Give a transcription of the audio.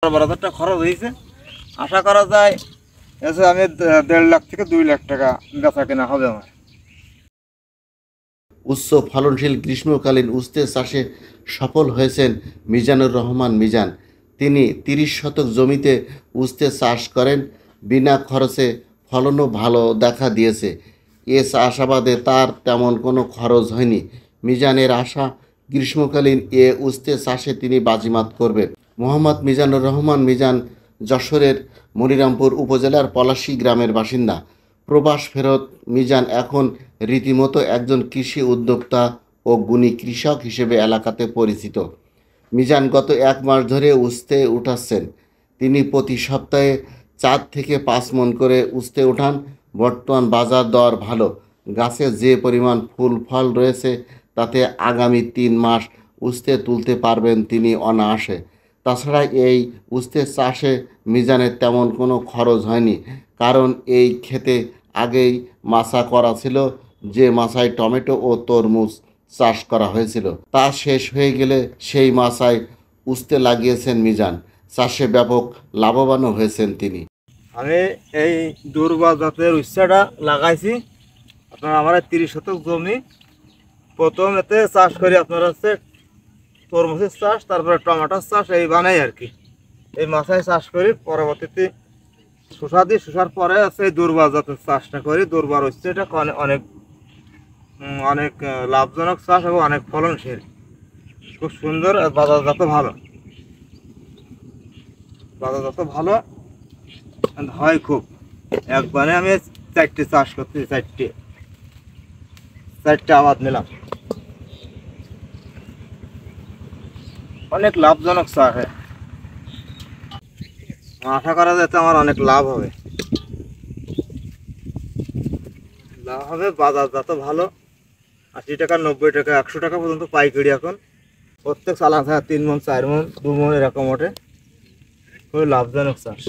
12,000 খরচ হয়েছে। আশা করা যায় এসে আমি 1.5 লাখ থেকে 2 লাখ টাকা বেচা কেনা হবে আমার। উচ্চ ফলনশীল গ্রীষ্মকালীন উস্তে চাষে সফল হয়েছেন মিজানুর রহমান মিজান। তিনি 30 শতক জমিতে উস্তে চাষ করেন। বিনা খরচে ফলনও ভালো দেখা দিয়েছে। এ চাষাবাদে তার তেমন কোনো খরচ হয়নি। মিজানের আশা, গ্রীষ্মকালীন এ উস্তে চাষে তিনি বাজিমাত করবেন। মোহাম্মদ মিজানুর রহমান মিজান যশোরের মনিরামপুর উপজেলার পলাশী গ্রামের বাসিন্দা। প্রবাস ফেরত মিজান এখন রীতিমতো একজন কৃষি উদ্যোক্তা ও গুণী কৃষক হিসেবে এলাকাতে পরিচিত। মিজান গত 1 মাস ধরে উস্তে উঠাচ্ছেন। তিনি প্রতি সপ্তাহে 4 থেকে 5 মণ করে উস্তে ওঠান। বর্তমান বাজার দর ভালো। গাছে যে পরিমাণ ফুল ফল রয়েছে তাতে আগামী 3 মাস উস্তে তুলতে পারবেন তিনি অনায়াসে। তাছাড়া এই উস্তে চাষে মিজানের তেমন কোনো খরচ হয়নি, কারণ এই ক্ষেতে আগেই মাচা করা ছিল, যে মাচায় টমেটো ও তরমুজ চাষ করা হয়েছিল। তা শেষ হয়ে গেলে সেই মাচায় উস্তে লাগিয়েছেন মিজান। চাষে ব্যাপক লাভবানও হয়েছেন তিনি। আমি এই দুর্বা জাতের উচ্ছাটা লাগাইছি। আপনার আমার 30 শতক জমি। প্রথম এতে চাষ করি আপনার হচ্ছে তরমুজের চাষ, তারপরে টমেটোর চাষ, এই বানাই আর কি। এই মাছায় চাষ করি, পরবর্তীতে শসা দিই, শসার পরে আছে এই দুর্বা জাতের চাষটা করি। দুর্বার হচ্ছে এটা অনেক অনেক লাভজনক চাষ এবং অনেক ফলনশীল, খুব সুন্দর, বাজারজাত ভালো, বাজারজাত ভালো হয় খুব। একবারে আমি 4টে চাষ করতেছি, 4টে আবাদ নিলাম। অনেক লাভজনক চাষ। আশা করা যাচ্ছে আমার অনেক লাভ হবে। বাজারজাত ভালো। 80 টাকা, 90 টাকা, 100 টাকা পর্যন্ত পাইকারি এখন। প্রত্যেক চালান 3 মণ, 4 মণ, 2 মণ এরকম ওঠে। খুবই লাভজনক চাষ।